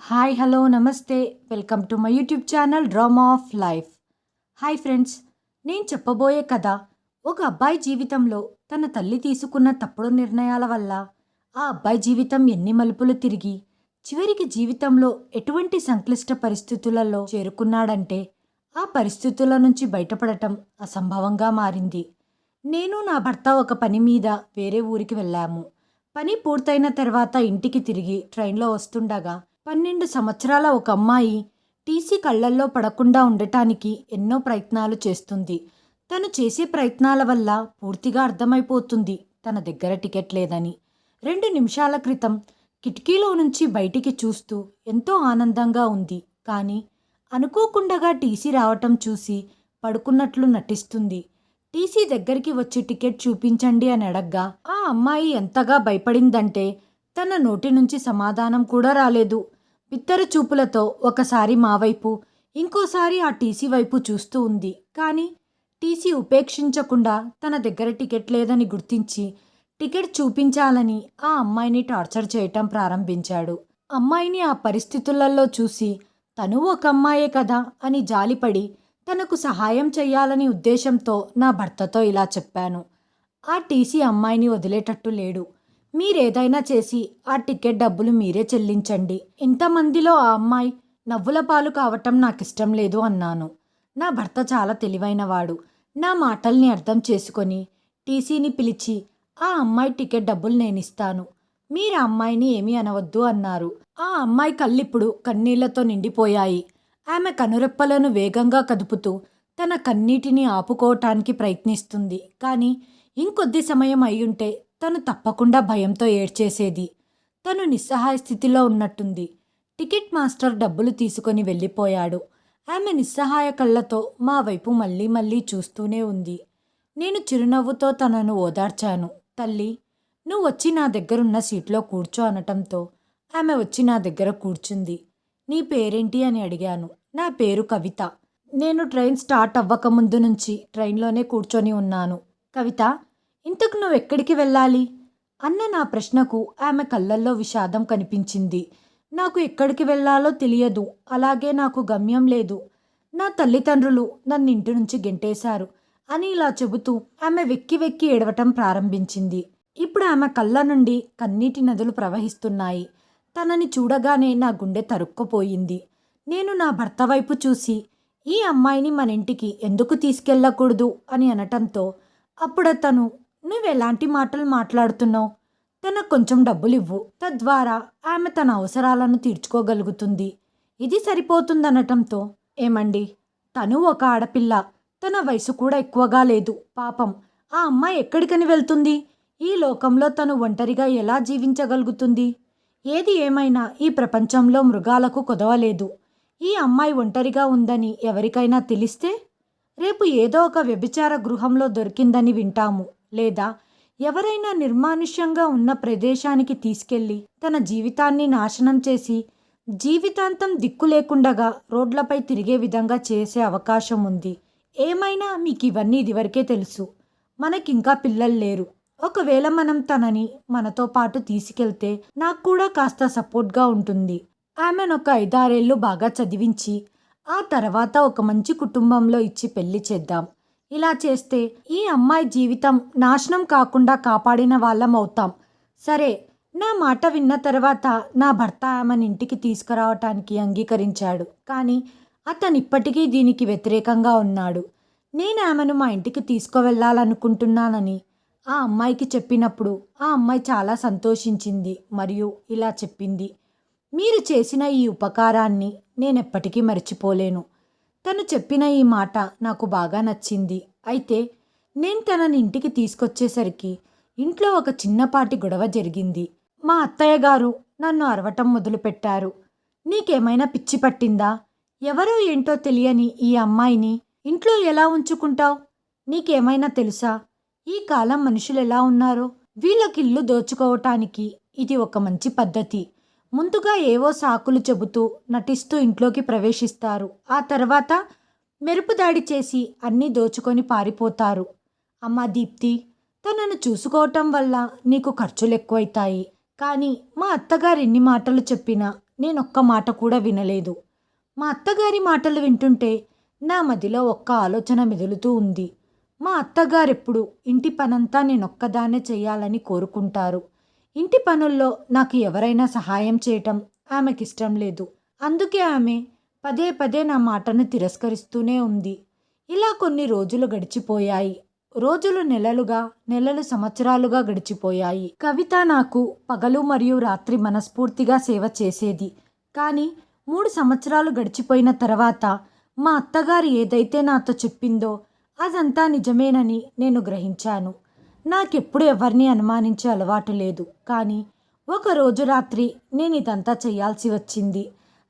Hi hello నమస్తే welcome to my YouTube channel drama of life. Hi friends, నేను చెప్పబోయే కథ ఒక అబ్బాయి జీవితంలో తన తల్లి తీసుకున్న తప్పుడు నిర్ణయాల వల్ల ఆ అబ్బాయి జీవితం ఎన్ని మలుపులు తిరిగి చివరికి జీవితంలో ఎటువంటి సంక్లిష్ట పరిస్థితులలో చేరుకున్నాడంటే ఆ పరిస్థితుల నుంచి బయటపడటం అసంభవంగా మారింది. నేను నా భర్త ఒక పని మీద వేరే ఊరికి వెళ్ళాము. పని పూర్తయిన తర్వాత ఇంటికి తిరిగి ట్రైన్లో వస్తుండగా 12 సంవత్సరాల ఒక అమ్మాయి టీసీ కళ్ళల్లో పడకుండా ఉండటానికి ఎన్నో ప్రయత్నాలు చేస్తుంది. తను చేసే ప్రయత్నాల వల్ల పూర్తిగా అర్థమైపోతుంది తన దగ్గర టికెట్ లేదని. 2 నిమిషాల క్రితం కిటికీలో నుంచి బయటికి చూస్తూ ఎంతో ఆనందంగా ఉంది. కానీ అనుకోకుండగా టీసీ రావటం చూసి పడుకున్నట్లు నటిస్తుంది. టీసీ దగ్గరికి వచ్చి టికెట్ చూపించండి అని అడగ్గా ఆ అమ్మాయి ఎంతగా భయపడిందంటే తన నోటి నుంచి సమాధానం కూడా రాలేదు. బిత్తర చూపులతో ఒకసారి మా వైపు ఇంకోసారి ఆ టీసీ వైపు చూస్తూ ఉంది. కానీ టీసీ ఉపేక్షించకుండా తన దగ్గర టికెట్ లేదని గుర్తించి టికెట్ చూపించాలని ఆ అమ్మాయిని టార్చర్ చేయటం ప్రారంభించాడు. అమ్మాయిని ఆ పరిస్థితులలో చూసి తను ఒక అమ్మాయే కదా అని జాలిపడి తనకు సహాయం చెయ్యాలని ఉద్దేశంతో నా భర్తతో ఇలా చెప్పాను. ఆ టీసీ అమ్మాయిని వదిలేటట్టు లేడు. మీరేదైనా చేసి ఆ టికెట్ డబ్బులు మీరే చెల్లించండి. ఇంతమందిలో ఆ అమ్మాయి నవ్వుల పాలు కావటం నాకిష్టం లేదు అన్నాను. నా భర్త చాలా తెలివైనవాడు. నా మాటల్ని అర్థం చేసుకొని టీసీని పిలిచి ఆ అమ్మాయి టికెట్ డబ్బులు నేనిస్తాను, మీరు ఆ అమ్మాయిని ఏమీ అనవద్దు అన్నారు. ఆ అమ్మాయి కళ్ళిప్పుడు కన్నీళ్లతో నిండిపోయాయి. ఆమె కనురెప్పలను వేగంగా కదుపుతూ తన కన్నీటిని ఆపుకోవటానికి ప్రయత్నిస్తుంది. కానీ ఇంకొద్ది సమయం అయ్యుంటే తను తప్పకుండా భయంతో ఏడ్చేసేది. తను నిస్సహాయ స్థితిలో ఉన్నట్టుంది. టికెట్ మాస్టర్ డబ్బులు తీసుకొని వెళ్ళిపోయాడు. ఆమె నిస్సహాయ కళ్ళతో మా వైపు మళ్ళీ మళ్ళీ చూస్తూనే ఉంది. నేను చిరునవ్వుతో తనను ఓదార్చాను. తల్లి, నువ్వు వచ్చి నా దగ్గరున్న సీట్లో కూర్చో అనటంతో ఆమె వచ్చి నా దగ్గర కూర్చుంది. నీ పేరేంటి అని అడిగాను. నా పేరు కవిత. నేను ట్రైన్ స్టార్ట్ అవ్వకముందు నుంచి ట్రైన్లోనే కూర్చొని ఉన్నాను. కవిత, ఇంతకు నువ్వెక్కడికి వెళ్ళాలి అన్న నా ప్రశ్నకు ఆమె కళ్ళల్లో విషాదం కనిపించింది. నాకు ఎక్కడికి వెళ్ళాలో తెలియదు. అలాగే నాకు గమ్యం లేదు. నా తల్లిదండ్రులు నన్ను ఇంటి నుంచి గెంటేశారు అని ఇలా చెబుతూ ఆమె వెక్కి వెక్కి ఏడవటం ప్రారంభించింది. ఇప్పుడు ఆమె కళ్ళ నుండి కన్నీటి నదులు ప్రవహిస్తున్నాయి. తనని చూడగానే నా గుండె తరుక్కుపోయింది. నేను నా భర్త వైపు చూసి ఈ అమ్మాయిని మన ఇంటికి ఎందుకు తీసుకెళ్ళకూడదు అని అనటంతో అప్పుడతను, నువ్వెలాంటి మాటలు మాట్లాడుతున్నావు? తనకు కొంచెం డబ్బులివ్వు, తద్వారా ఆమె తన అవసరాలను తీర్చుకోగలుగుతుంది. ఇది సరిపోతుందనటంతో, ఏమండి, తను ఒక ఆడపిల్ల, తన వయసు కూడా ఎక్కువగా లేదు. పాపం ఆ అమ్మాయి ఎక్కడికని వెళ్తుంది? ఈ లోకంలో తను ఒంటరిగా ఎలా జీవించగలుగుతుంది? ఏది ఏమైనా ఈ ప్రపంచంలో మృగాలకు కొదవలేదు. ఈ అమ్మాయి ఒంటరిగా ఉందని ఎవరికైనా తెలిస్తే రేపు ఏదో ఒక వ్యభిచార గృహంలో దొరికిందని వింటాము. లేదా ఎవరైనా నిర్మానుష్యంగా ఉన్న ప్రదేశానికి తీసుకెళ్ళి తన జీవితాన్ని నాశనం చేసి జీవితాంతం దిక్కు లేకుండగా రోడ్లపై తిరిగే విధంగా చేసే అవకాశం ఉంది. ఏమైనా మీకు ఇవన్నీ ఇదివరకే తెలుసు. మనకింకా పిల్లలు లేరు. ఒకవేళ మనం తనని మనతో పాటు తీసుకెళ్తే నాకు కూడా కాస్త సపోర్ట్గా ఉంటుంది. ఆమెను ఒక 5-6 ఏళ్ళు బాగా చదివించి ఆ తర్వాత ఒక మంచి కుటుంబంలో ఇచ్చి పెళ్లి చేద్దాం. ఇలా చేస్తే ఈ అమ్మాయి జీవితం నాశనం కాకుండా కాపాడిన వాళ్ళం అవుతాం. సరే, నా మాట విన్న తర్వాత నా భర్త ఆమెను ఇంటికి తీసుకురావటానికి అంగీకరించాడు. కానీ అతను ఇప్పటికీ దీనికి వ్యతిరేకంగా ఉన్నాడు. నేను ఆమెను మా ఇంటికి తీసుకువెళ్ళాలనుకుంటున్నానని ఆ అమ్మాయికి చెప్పినప్పుడు ఆ అమ్మాయి చాలా సంతోషించింది మరియు ఇలా చెప్పింది, మీరు చేసిన ఈ ఉపకారాన్ని నేనెప్పటికీ మర్చిపోలేను. తను చెప్పిన ఈ మాట నాకు బాగా నచ్చింది. అయితే నేను తనని ఇంటికి తీసుకొచ్చేసరికి ఇంట్లో ఒక చిన్నపాటి గొడవ జరిగింది. మా అత్తయ్య గారు నన్ను అరవటం మొదలుపెట్టారు. నీకేమైనా పిచ్చి పట్టిందా? ఎవరో ఏంటో తెలియని ఈ అమ్మాయిని ఇంట్లో ఎలా ఉంచుకుంటావు? నీకేమైనా తెలుసా ఈ కాలం మనుషులు ఎలా ఉన్నారో? వీళ్ళకిల్లు దోచుకోవటానికి ఇది ఒక మంచి పద్ధతి. ముందుగా ఏవో సాకులు చెబుతూ నటిస్తూ ఇంట్లోకి ప్రవేశిస్తారు. ఆ తర్వాత మెరుపు దాడి చేసి అన్నీ దోచుకొని పారిపోతారు. అమ్మా దీప్తి, తనను చూసుకోవటం వల్ల నీకు ఖర్చులు ఎక్కువైతాయి. కానీ మా అత్తగారు ఎన్ని మాటలు చెప్పినా నేనొక్క మాట కూడా వినలేదు. మా అత్తగారి మాటలు వింటుంటే నా మదిలో ఒక్క ఆలోచన మెదులుతూ ఉంది. మా అత్తగారెప్పుడు ఇంటి పనంతా నేనొక్కదాన్నే చేయాలని కోరుకుంటారు. ఇంటి పనుల్లో నాకు ఎవరైనా సహాయం చేయటం ఆమెకిష్టం లేదు. అందుకే ఆమె పదే పదే నా మాటను తిరస్కరిస్తూనే ఉంది. ఇలా కొన్ని రోజులు గడిచిపోయాయి. రోజులు నెలలుగా, నెలలు సంవత్సరాలుగా గడిచిపోయాయి. కవిత నాకు పగలు మరియు రాత్రి మనస్ఫూర్తిగా సేవ చేసేది. కానీ 3 సంవత్సరాలు గడిచిపోయిన తర్వాత మా అత్తగారు ఏదైతే నాతో చెప్పిందో అదంతా నిజమేనని నేను గ్రహించాను. నాకెప్పుడు ఎవరిని అనుమానించే అలవాటు లేదు. కానీ ఒకరోజు రాత్రి నేను ఇదంతా చేయాల్సి వచ్చింది.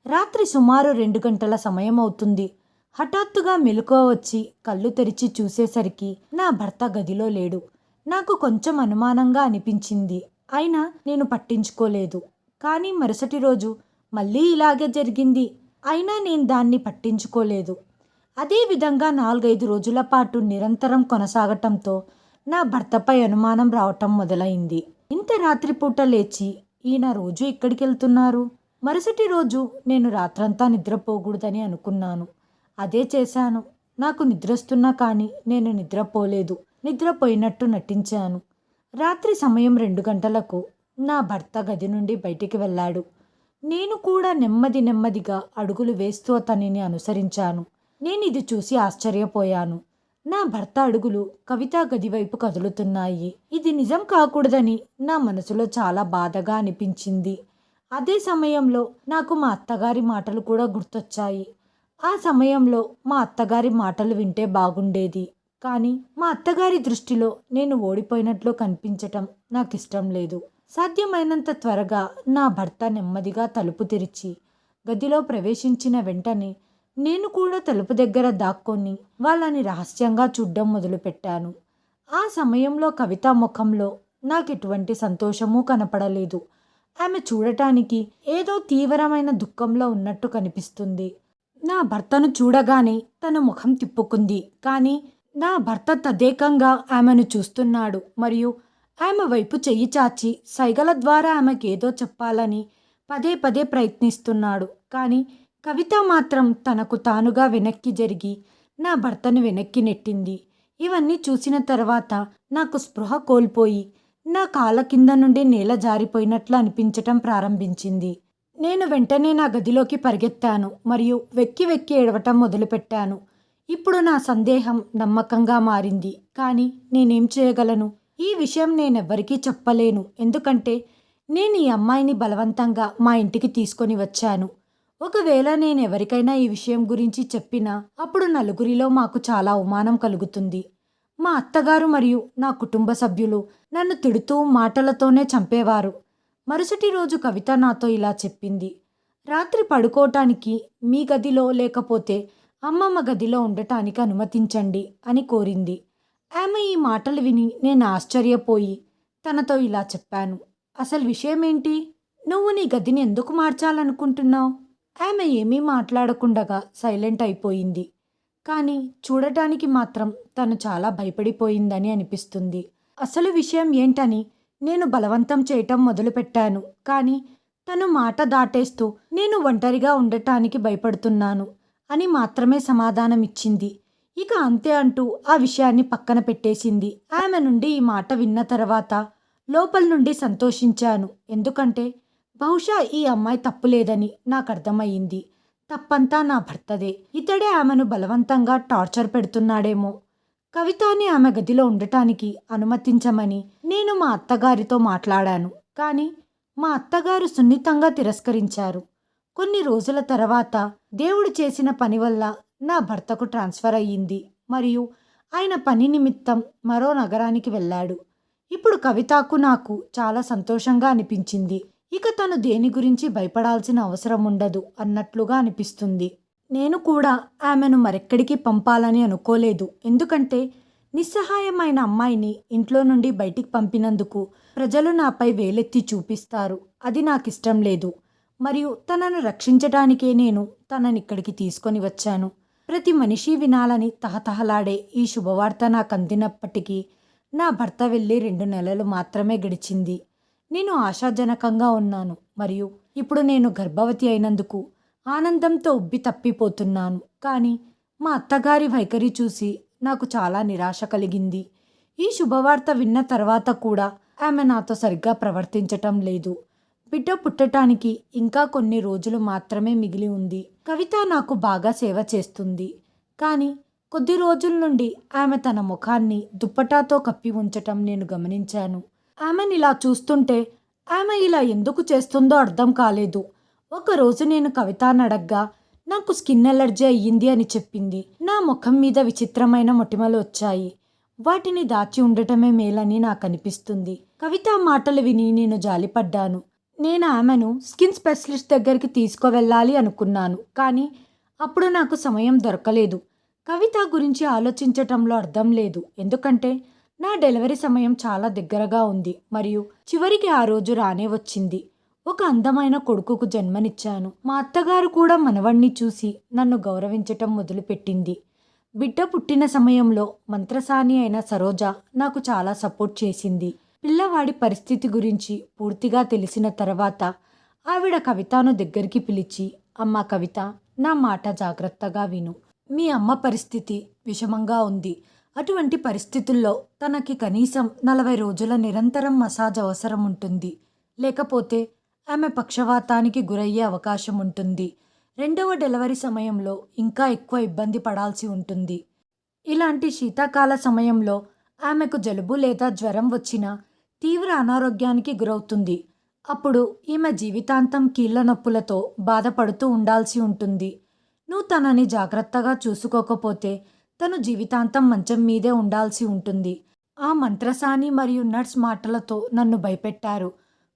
రాత్రి సుమారు 2 గంటల సమయం అవుతుంది. హఠాత్తుగా మెలకువ వచ్చి కళ్ళు తెరిచి చూసేసరికి నా భర్త గదిలో లేడు. నాకు కొంచెం అనుమానంగా అనిపించింది. అయినా నేను పట్టించుకోలేదు. కానీ మరుసటి రోజు మళ్ళీ ఇలాగే జరిగింది. అయినా నేను దాన్ని పట్టించుకోలేదు. అదే విధంగా 4-5 రోజుల పాటు నిరంతరం కొనసాగటంతో నా భర్తపై అనుమానం రావటం మొదలైంది. ఇంత రాత్రిపూట లేచి ఈయన రోజు ఎక్కడికి వెళ్తున్నారు? మరుసటి రోజు నేను రాత్రంతా నిద్రపోకూడదని అనుకున్నాను. అదే చేశాను. నాకు నిద్రొస్తున్నా కానీ నేను నిద్రపోలేదు. నిద్రపోయినట్టు నటించాను. రాత్రి సమయం 2 గంటలకు నా భర్త గది నుండి బయటికి వెళ్ళాడు. నేను కూడా నెమ్మదిగా అడుగులు వేస్తూ అతనిని అనుసరించాను. నేను ఇది చూసి ఆశ్చర్యపోయాను. నా భర్త అడుగులు కవిత గది వైపు కదులుతున్నాయి. ఇది నిజం కాకూడదని నా మనసులో చాలా బాధగా అనిపించింది. అదే సమయంలో నాకు మా అత్తగారి మాటలు కూడా గుర్తొచ్చాయి. ఆ సమయంలో మా అత్తగారి మాటలు వింటే బాగుండేది. కానీ మా అత్తగారి దృష్టిలో నేను ఓడిపోయినట్లు కనిపించటం నాకు ఇష్టం లేదు. సాధ్యమైనంత త్వరగా నా భర్త నెమ్మదిగా తలుపు తెరిచి గదిలో ప్రవేశించిన వెంటనే నేను కూడా తలుపు దగ్గర దాక్కొని వాళ్ళని రహస్యంగా చూడ్డం మొదలుపెట్టాను. ఆ సమయంలో కవిత ముఖంలో నాకెటువంటి సంతోషమూ కనపడలేదు. ఆమె చూడటానికి ఏదో తీవ్రమైన దుఃఖంలో ఉన్నట్టు కనిపిస్తుంది. నా భర్తను చూడగానే తన ముఖం తిప్పుకుంది. కానీ నా భర్త తదేకంగా ఆమెను చూస్తున్నాడు మరియు ఆమె వైపు చెయ్యి చాచి సైగల ద్వారా ఆమెకేదో చెప్పాలని పదే పదే ప్రయత్నిస్తున్నాడు. కానీ కవిత మాత్రం తనకు తానుగా వెనక్కి జరిగి నా భర్తను వెనక్కి నెట్టింది. ఇవన్నీ చూసిన తర్వాత నాకు స్పృహ కోల్పోయి నా కాళ్ళ కింద నుండి నేల జారిపోయినట్లు అనిపించటం ప్రారంభించింది. నేను వెంటనే నా గదిలోకి పరిగెత్తాను మరియు వెక్కి వెక్కి ఏడవటం మొదలుపెట్టాను. ఇప్పుడు నా సందేహం నమ్మకంగా మారింది. కానీ నేనేం చేయగలను? ఈ విషయం నేనెవ్వరికీ చెప్పలేను. ఎందుకంటే నేను ఈ అమ్మాయిని బలవంతంగా మా ఇంటికి తీసుకొని వచ్చాను. ఒకవేళ నేను ఎవరికైనా ఈ విషయం గురించి చెప్పినా అప్పుడు నలుగురిలో మాకు చాలా అవమానం కలుగుతుంది. మా అత్తగారు మరియు నా కుటుంబ సభ్యులు నన్ను తిడుతూ మాటలతోనే చంపేవారు. మరుసటి రోజు కవిత నాతో ఇలా చెప్పింది. రాత్రి పడుకోవటానికి మీ గదిలో లేకపోతే అమ్మమ్మ గదిలో ఉండటానికి అనుమతించండి అని కోరింది. ఆమె ఈ మాటలు విని నేను ఆశ్చర్యపోయి తనతో ఇలా చెప్పాను. అసలు విషయమేంటి? నువ్వు నీ గదిని ఎందుకు మార్చాలనుకుంటున్నావు? ఆమె ఏమీ మాట్లాడకుండగా సైలెంట్ అయిపోయింది. కానీ చూడటానికి మాత్రం తను చాలా భయపడిపోయిందని అనిపిస్తుంది. అసలు విషయం ఏంటని నేను బలవంతం చేయటం మొదలుపెట్టాను. కానీ తను మాట దాటేస్తూ నేను ఒంటరిగా ఉండటానికి భయపడుతున్నాను అని మాత్రమే సమాధానం ఇచ్చింది. ఇక అంతే అంటూ ఆ విషయాన్ని పక్కన పెట్టేసింది. ఆమె నుండి ఈ మాట విన్న తర్వాత లోపల నుండి సంతోషించాను. ఎందుకంటే బహుశా ఈ అమ్మాయి తప్పులేదని నాకు అర్థమయ్యింది. తప్పంతా నా భర్తదే. ఇతడే ఆమెను బలవంతంగా టార్చర్ పెడుతున్నాడేమో. కవితని ఆమె గదిలో ఉండటానికి అనుమతించమని నేను మా అత్తగారితో మాట్లాడాను. కానీ మా అత్తగారు సున్నితంగా తిరస్కరించారు. కొన్ని రోజుల తర్వాత దేవుడు చేసిన పని వల్ల నా భర్తకు ట్రాన్స్ఫర్ అయ్యింది మరియు ఆయన పని నిమిత్తం మరో నగరానికి వెళ్ళాడు. ఇప్పుడు కవితకు నాకు చాలా సంతోషంగా అనిపించింది. ఇక తను దేని గురించి భయపడాల్సిన అవసరం ఉండదు అన్నట్లుగా అనిపిస్తుంది. నేను కూడా ఆమెను మరెక్కడికి పంపాలని అనుకోలేదు. ఎందుకంటే నిస్సహాయమైన అమ్మాయిని ఇంట్లో నుండి బయటికి పంపినందుకు ప్రజలు నాపై వేలెత్తి చూపిస్తారు. అది నాకు ఇష్టం లేదు. మరియు తనను రక్షించటానికే నేను తనని ఇక్కడికి తీసుకొని వచ్చాను. ప్రతి మనిషి వినాలని తహతహలాడే ఈ శుభవార్త నాకు అందినప్పటికీ నా భర్త వెళ్ళి 2 నెలలు మాత్రమే గడిచింది. నేను ఆశాజనకంగా ఉన్నాను మరియు ఇప్పుడు నేను గర్భవతి అయినందుకు ఆనందంతో ఉబ్బి తప్పిపోతున్నాను. కానీ మా అత్తగారి వైఖరి చూసి నాకు చాలా నిరాశ కలిగింది. ఈ శుభవార్త విన్న తర్వాత కూడా ఆమె నాతో సరిగ్గా ప్రవర్తించటం లేదు. బిడ్డ పుట్టటానికి ఇంకా కొన్ని రోజులు మాత్రమే మిగిలి ఉంది. కవిత నాకు బాగా సేవ చేస్తుంది. కానీ కొద్ది రోజుల నుండి ఆమె తన ముఖాన్ని దుప్పటాతో కప్పి ఉంచటం నేను గమనించాను. ఆమెని ఇలా చూస్తుంటే ఆమె ఇలా ఎందుకు చేస్తుందో అర్థం కాలేదు. ఒకరోజు నేను కవితని అడగ్గా నాకు స్కిన్ ఎలర్జీ అయ్యింది అని చెప్పింది. నా ముఖం మీద విచిత్రమైన మొటిమలు వచ్చాయి. వాటిని దాచి ఉండటమే మేలని నాకు అనిపిస్తుంది. కవిత మాటలు విని నేను జాలిపడ్డాను. నేను ఆమెను స్కిన్ స్పెషలిస్ట్ దగ్గరికి తీసుకువెళ్ళాలి అనుకున్నాను. కానీ అప్పుడు నాకు సమయం దొరకలేదు. కవిత గురించి ఆలోచించటంలో అర్థం లేదు. ఎందుకంటే నా డెలివరీ సమయం చాలా దగ్గరగా ఉంది మరియు చివరికి ఆ రోజు రానే వచ్చింది. ఒక అందమైన కొడుకుకు జన్మనిచ్చాను. మా అత్తగారు కూడా మనవణ్ణి చూసి నన్ను గౌరవించటం మొదలుపెట్టింది. బిడ్డ పుట్టిన సమయంలో మంత్రసాని అయిన సరోజ నాకు చాలా సపోర్ట్ చేసింది. పిల్లవాడి పరిస్థితి గురించి పూర్తిగా తెలిసిన తర్వాత ఆవిడ కవితను దగ్గరికి పిలిచి, అమ్మ కవిత, నా మాట జాగ్రత్తగా విను. మీ అమ్మ పరిస్థితి విషమంగా ఉంది. అటువంటి పరిస్థితుల్లో తనకి కనీసం 40 రోజుల నిరంతరం మసాజ్ అవసరం ఉంటుంది. లేకపోతే ఆమె పక్షవాతానికి గురయ్యే అవకాశం ఉంటుంది. రెండవ డెలివరీ సమయంలో ఇంకా ఎక్కువ ఇబ్బంది పడాల్సి ఉంటుంది. ఇలాంటి శీతాకాల సమయంలో ఆమెకు జలుబు లేదా జ్వరం వచ్చినా తీవ్ర అనారోగ్యానికి గురవుతుంది. అప్పుడు ఈమె జీవితాంతం కీళ్ల నొప్పులతో బాధపడుతూ ఉండాల్సి ఉంటుంది. నువ్వు తనని జాగ్రత్తగా చూసుకోకపోతే తను జీవితాంతం మంచం మీదే ఉండాల్సి ఉంటుంది. ఆ మంత్రసాని మరియు నర్స్ మాటలతో నన్ను భయపెట్టారు.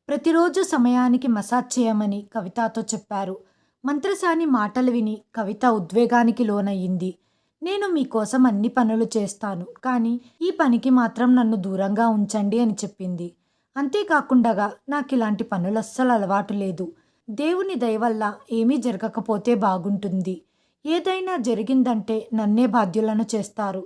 ప్రతిరోజు సమయానికి మసాజ్ చేయమని కవితతో చెప్పారు. మంత్రసాని మాటలు విని కవిత ఉద్వేగానికి లోనయ్యింది. నేను మీకోసం అన్ని పనులు చేస్తాను, కానీ ఈ పనికి మాత్రం నన్ను దూరంగా ఉంచండి అని చెప్పింది. అంతేకాకుండా నాకు ఇలాంటి పనులు అస్సలు అలవాటు లేదు. దేవుని దయ వల్ల ఏమీ జరగకపోతే బాగుంటుంది. ఏదైనా జరిగిందంటే నన్నే బాధ్యులను చేస్తారు.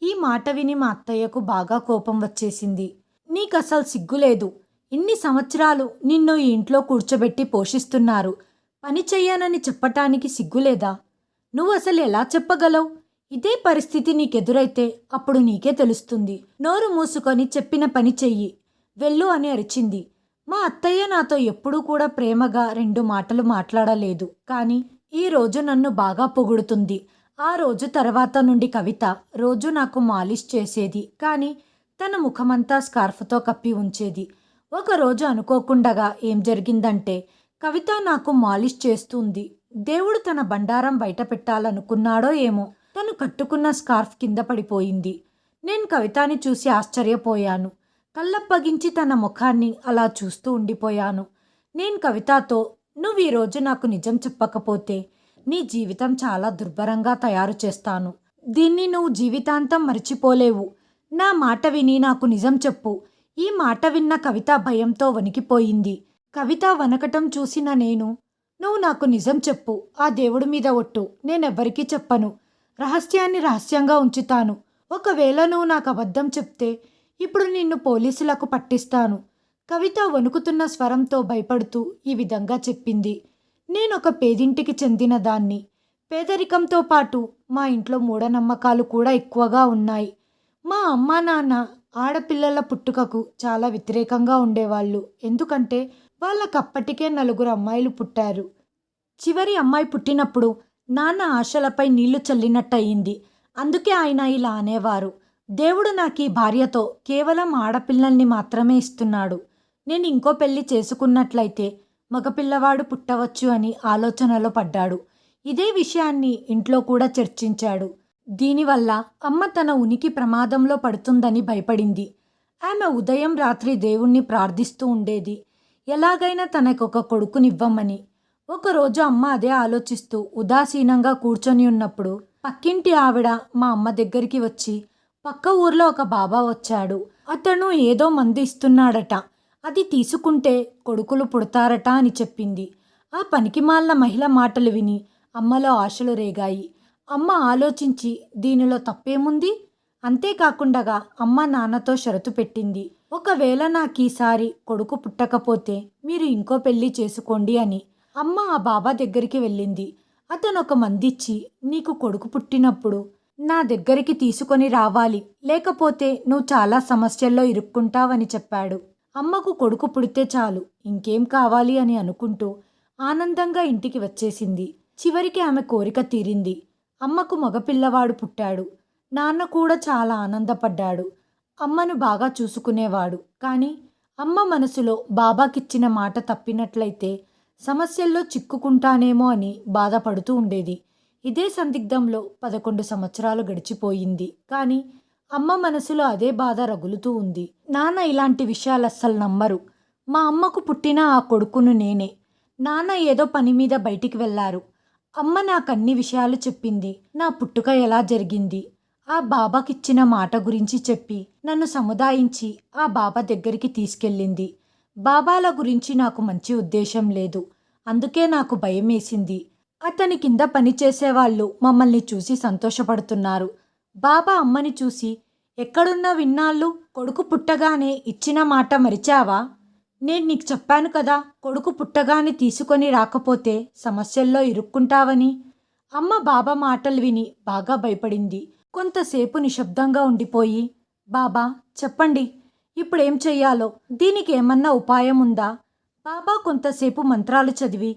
ఈ మాట విని మా అత్తయ్యకు బాగా కోపం వచ్చేసింది. నీకసలు సిగ్గులేదు. ఇన్ని సంవత్సరాలు నిన్ను ఈ ఇంట్లో కూర్చోబెట్టి పోషిస్తున్నారు. పని చెయ్యనని చెప్పటానికి సిగ్గులేదా? నువ్వు అసలు ఎలా చెప్పగలవు? ఇదే పరిస్థితి నీకెదురైతే అప్పుడు నీకే తెలుస్తుంది. నోరు మూసుకొని చెప్పిన పని చెయ్యి, వెళ్ళు అని అరిచింది. మా అత్తయ్య నాతో ఎప్పుడూ కూడా ప్రేమగా 2 మాటలు మాట్లాడలేదు. కానీ ఈ రోజు నన్ను బాగా పొగుడుతుంది. ఆ రోజు తర్వాత నుండి కవిత రోజు నాకు మాలిష్ చేసేది. కానీ తన ముఖమంతా స్కార్ఫ్తో కప్పి ఉంచేది. ఒకరోజు అనుకోకుండగా ఏం జరిగిందంటే, కవిత నాకు మాలిష్ చేస్తుంది. దేవుడు తన బండారం బయట పెట్టాలనుకున్నాడో ఏమో, తను కట్టుకున్న స్కార్ఫ్ కింద పడిపోయింది. నేను కవితని చూసి ఆశ్చర్యపోయాను. కళ్ళప్పగించి తన ముఖాన్ని అలా చూస్తూ ఉండిపోయాను. నేను కవితతో, నువ్వు ఈరోజు నాకు నిజం చెప్పకపోతే నీ జీవితం చాలా దుర్భరంగా తయారు చేస్తాను. దీన్ని నువ్వు జీవితాంతం మర్చిపోలేవు. నా మాట విని నాకు నిజం చెప్పు. ఈ మాట విన్న కవిత భయంతో వణికిపోయింది. కవిత వణకటం చూసిన నేను, నువ్వు నాకు నిజం చెప్పు. ఆ దేవుడి మీద ఒట్టు. నేనెవ్వరికీ చెప్పను. రహస్యాన్ని రహస్యంగా ఉంచుతాను. ఒకవేళ నువ్వు నాకు అబద్ధం చెప్తే ఇప్పుడు నిన్ను పోలీసులకు పట్టిస్తాను. కవిత వణుకుతున్న స్వరంతో భయపడుతూ ఈ విధంగా చెప్పింది. నేనొక పేదింటికి చెందిన దాన్ని. పేదరికంతో పాటు మా ఇంట్లో మూఢనమ్మకాలు కూడా ఎక్కువగా ఉన్నాయి. మా అమ్మా నాన్న ఆడపిల్లల పుట్టుకకు చాలా వ్యతిరేకంగా ఉండేవాళ్ళు. ఎందుకంటే వాళ్ళకప్పటికే 4 అమ్మాయిలు పుట్టారు. చివరి అమ్మాయి పుట్టినప్పుడు నాన్న ఆశలపై నీళ్లు చల్లినట్టయింది. అందుకే ఆయన ఇలా అనేవారు, దేవుడు నాకు ఈ భార్యతో కేవలం ఆడపిల్లల్ని మాత్రమే ఇస్తున్నాడు. నేను ఇంకో పెళ్లి చేసుకున్నట్లయితే మగపిల్లవాడు పుట్టవచ్చు అని ఆలోచనలో పడ్డాడు. ఇదే విషయాన్ని ఇంట్లో కూడా చర్చించాడు. దీనివల్ల అమ్మ తన ఉనికి ప్రమాదంలో పడుతుందని భయపడింది. ఆమె ఉదయం రాత్రి దేవుణ్ణి ప్రార్థిస్తూ ఉండేది, ఎలాగైనా తనకొక కొడుకునివ్వమని. ఒకరోజు అమ్మ అదే ఆలోచిస్తూ ఉదాసీనంగా కూర్చొని ఉన్నప్పుడు పక్కింటి ఆవిడ మా అమ్మ దగ్గరికి వచ్చి, పక్క ఊర్లో ఒక బాబా వచ్చాడు, అతను ఏదో మందు ఇస్తున్నాడట, అది తీసుకుంటే కొడుకులు పుడతారట అని చెప్పింది. ఆ పనికిమాలిన మహిళ మాటలు విని అమ్మలో ఆశలు రేగాయి. అమ్మ ఆలోచించి దీనిలో తప్పేముంది? అంతేకాకుండా అమ్మ నాన్నతో షరతు పెట్టింది, ఒకవేళ నాకీసారి కొడుకు పుట్టకపోతే మీరు ఇంకో పెళ్లి చేసుకోండి అని అమ్మ ఆ బాబా దగ్గరికి వెళ్ళింది. అతను ఒక మందిచ్చి, నీకు కొడుకు పుట్టినప్పుడు నా దగ్గరికి తీసుకొని రావాలి, లేకపోతే నువ్వు చాలా సమస్యల్లో ఇరుక్కుంటావని చెప్పాడు. అమ్మకు కొడుకు పుడితే చాలు, ఇంకేం కావాలి అని అనుకుంటూ ఆనందంగా ఇంటికి వచ్చేసింది. చివరికి ఆమె కోరిక తీరింది. అమ్మకు మగపిల్లవాడు పుట్టాడు. నాన్న కూడా చాలా ఆనందపడ్డాడు. అమ్మను బాగా చూసుకునేవాడు. కానీ అమ్మ మనసులో బాబాకిచ్చిన మాట తప్పినట్లయితే సమస్యల్లో చిక్కుకుంటానేమో అని బాధపడుతూ ఉండేది. ఇదే సందిగ్ధంలో 11 సంవత్సరాలు గడిచిపోయింది. కానీ అమ్మ మనసులో అదే బాధ రగులుతూ ఉంది. నాన్న ఇలాంటి విషయాలు అస్సలు నమ్మరు. మా అమ్మకు పుట్టిన ఆ కొడుకును నేనే. నాన్న ఏదో పని మీద బయటికి వెళ్ళారు. అమ్మ నాకన్ని విషయాలు చెప్పింది. నా పుట్టుక ఎలా జరిగింది, ఆ బాబాకిచ్చిన మాట గురించి చెప్పి నన్ను సముదాయించి ఆ బాబా దగ్గరికి తీసుకెళ్ళింది. బాబాల గురించి నాకు మంచి ఉద్దేశం లేదు. అందుకే నాకు భయమేసింది. అతని కింద పనిచేసేవాళ్ళు మమ్మల్ని చూసి సంతోషపడుతున్నారు. బాబా అమ్మని చూసి, ఎక్కడున్నా విన్నాళ్ళు, కొడుకు పుట్టగానే ఇచ్చిన మాట మరిచావా? నేను నీకు చెప్పాను కదా, కొడుకు పుట్టగానే తీసుకొని రాకపోతే సమస్యల్లో ఇరుక్కుంటావని. అమ్మ బాబా మాటలు విని బాగా భయపడింది. కొంతసేపు నిశ్శబ్దంగా ఉండిపోయి, బాబా చెప్పండి, ఇప్పుడేం చెయ్యాలో, దీనికి ఏమన్నా ఉపాయం ఉందా? బాబా కొంతసేపు మంత్రాలు చదివి,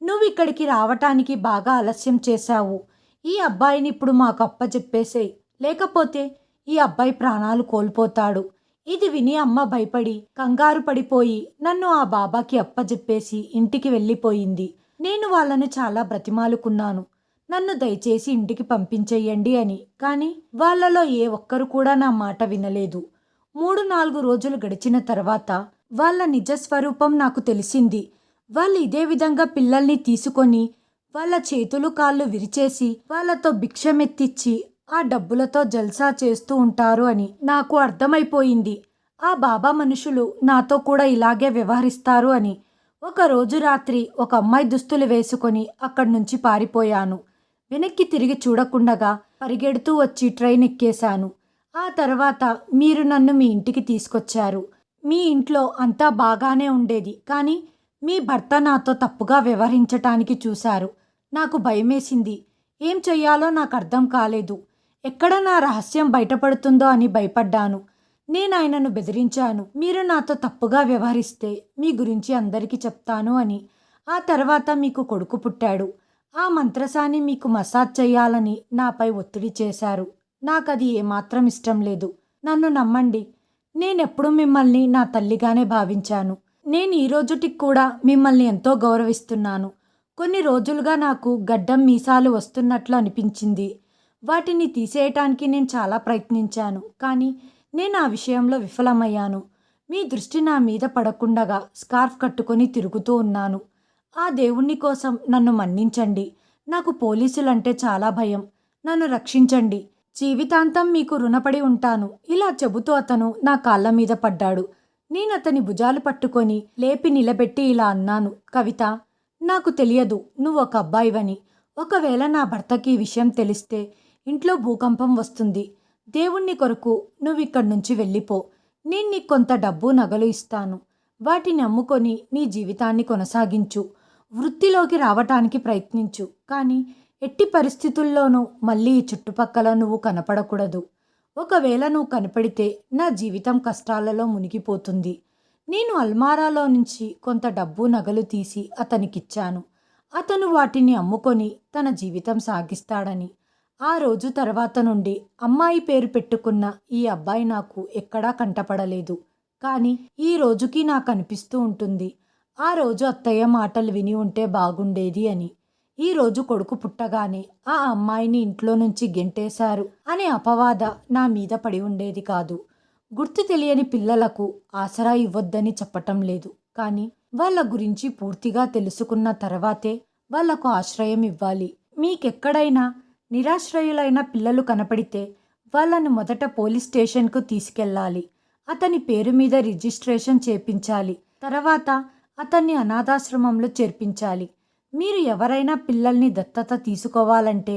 నువ్వు ఇక్కడికి రావటానికి బాగా ఆలస్యం చేశావు. ఈ అబ్బాయిని ఇప్పుడు మాకు అప్పచెప్పేసేయ్, లేకపోతే ఈ అబ్బాయి ప్రాణాలు కోల్పోతాడు. ఇది విని అమ్మ భయపడి కంగారు పడిపోయి నన్ను ఆ బాబాకి అప్పజెప్పేసి ఇంటికి వెళ్ళిపోయింది. నేను వాళ్ళని చాలా బ్రతిమాలుకున్నాను, నన్ను దయచేసి ఇంటికి పంపించేయండి అని. కానీ వాళ్ళలో ఏ ఒక్కరు కూడా నా మాట వినలేదు. 3-4 రోజులు గడిచిన తర్వాత వాళ్ళ నిజస్వరూపం నాకు తెలిసింది. వాళ్ళు ఇదే విధంగా పిల్లల్ని తీసుకొని వాళ్ళ చేతులు కాళ్ళు విరిచేసి వాళ్ళతో భిక్షమెత్తిచ్చి ఆ డబ్బులతో జల్సా చేస్తూ ఉంటారు అని నాకు అర్థమైపోయింది. ఆ బాబా మనుషులు నాతో కూడా ఇలాగే వ్యవహరిస్తారు అని. ఒకరోజు రాత్రి ఒక అమ్మాయి దుస్తులు వేసుకొని అక్కడి నుంచి పారిపోయాను. వెనక్కి తిరిగి చూడకుండగా పరిగెడుతూ వచ్చి ట్రైన్ ఎక్కేశాను. ఆ తర్వాత మీరు నన్ను మీ ఇంటికి తీసుకొచ్చారు. మీ ఇంట్లో అంతా బాగానే ఉండేది. కానీ మీ భర్త నాతో తప్పుగా వ్యవహరించటానికి చూశారు. నాకు భయమేసింది. ఏం చెయ్యాలో నాకు అర్థం కాలేదు. ఎక్కడ నా రహస్యం బయటపడుతుందో అని భయపడ్డాను. నేను ఆయనను బెదిరించాను, మీరు నాతో తప్పుగా వ్యవహరిస్తే మీ గురించి అందరికీ చెప్తాను అని. ఆ తర్వాత మీకు కొడుకు పుట్టాడు. ఆ మంత్రసాని మీకు మసాజ్ చేయాలని నాపై ఒత్తిడి చేశారు. నాకది ఏమాత్రం ఇష్టం లేదు. నన్ను నమ్మండి, నేనెప్పుడు మిమ్మల్ని నా తల్లిగానే భావించాను. నేను ఈ రోజుటికి కూడా మిమ్మల్ని ఎంతో గౌరవిస్తున్నాను. కొన్ని రోజులుగా నాకు గడ్డం మీసాలు వస్తున్నట్లు అనిపించింది. వాటిని తీసేయటానికి నేను చాలా ప్రయత్నించాను. కానీ నేను ఆ విషయంలో విఫలమయ్యాను. మీ దృష్టి నా మీద పడకుండగా స్కార్ఫ్ కట్టుకొని తిరుగుతూ ఉన్నాను. ఆ దేవుణ్ణి కోసం నన్ను మన్నించండి. నాకు పోలీసులంటే చాలా భయం. నన్ను రక్షించండి. జీవితాంతం మీకు రుణపడి ఉంటాను. ఇలా చెబుతూ అతను నా కాళ్ళ మీద పడ్డాడు. నేను అతని భుజాలు పట్టుకొని లేపి నిలబెట్టి ఇలా అన్నాను, కవిత, నాకు తెలియదు నువ్వు ఒక అబ్బాయివని. ఒకవేళ నా భర్తకి ఈ విషయం తెలిస్తే ఇంట్లో భూకంపం వస్తుంది. దేవుణ్ణి కొరకు నువ్వు ఇక్కడి నుంచి వెళ్ళిపో. నేను నీకు కొంత డబ్బు నగలు ఇస్తాను. వాటిని అమ్ముకొని నీ జీవితాన్ని కొనసాగించు. వృత్తిలోకి రావటానికి ప్రయత్నించు. కానీ ఎట్టి పరిస్థితుల్లోనూ మళ్ళీ ఈ చుట్టుపక్కల నువ్వు కనపడకూడదు. ఒకవేళ నువ్వు కనపడితే నా జీవితం కష్టాలలో మునిగిపోతుంది. నేను అల్మారాలో నుంచి కొంత డబ్బు నగలు తీసి అతనికిచ్చాను. అతను వాటిని అమ్ముకొని తన జీవితం సాగిస్తాడని. ఆ రోజు తర్వాత నుండి అమ్మాయి పేరు పెట్టుకున్న ఈ అబ్బాయి నాకు ఎక్కడా కంటపడలేదు. కానీ ఈ రోజుకి నాకు అనిపిస్తూ ఉంటుంది, ఆ రోజు అత్తయ్య మాటలు విని ఉంటే బాగుండేది అని. ఈ రోజు కొడుకు పుట్టగానే ఆ అమ్మాయిని ఇంట్లో నుంచి గెంటేశారు అనే అపవాద నా మీద పడి ఉండేది కాదు. గుర్తు తెలియని పిల్లలకు ఆసరా ఇవ్వొద్దని చెప్పటం లేదు. కానీ వాళ్ళ గురించి పూర్తిగా తెలుసుకున్న తర్వాతే వాళ్లకు ఆశ్రయం ఇవ్వాలి. మీకెక్కడైనా నిరాశ్రయులైన పిల్లలు కనపడితే వాళ్ళను మొదట పోలీస్ స్టేషన్కు తీసుకెళ్ళాలి. అతని పేరు మీద రిజిస్ట్రేషన్ చేపించాలి. తర్వాత అతన్ని అనాథాశ్రమంలో చేర్పించాలి. మీరు ఎవరైనా పిల్లల్ని దత్తత తీసుకోవాలంటే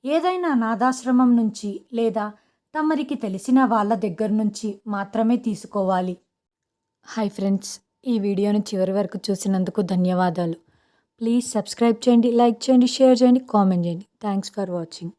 ఏదైనా అనాథాశ్రమం నుంచి లేదా తమరికి తెలిసిన వాళ్ళ దగ్గర నుంచి మాత్రమే తీసుకోవాలి. హాయ్ ఫ్రెండ్స్, ఈ వీడియోని చివరి వరకు చూసినందుకు ధన్యవాదాలు. ప్లీజ్ సబ్స్క్రైబ్ చేయండి, లైక్ చేయండి, షేర్ చేయండి, కామెంట్ చేయండి. Thanks for watching.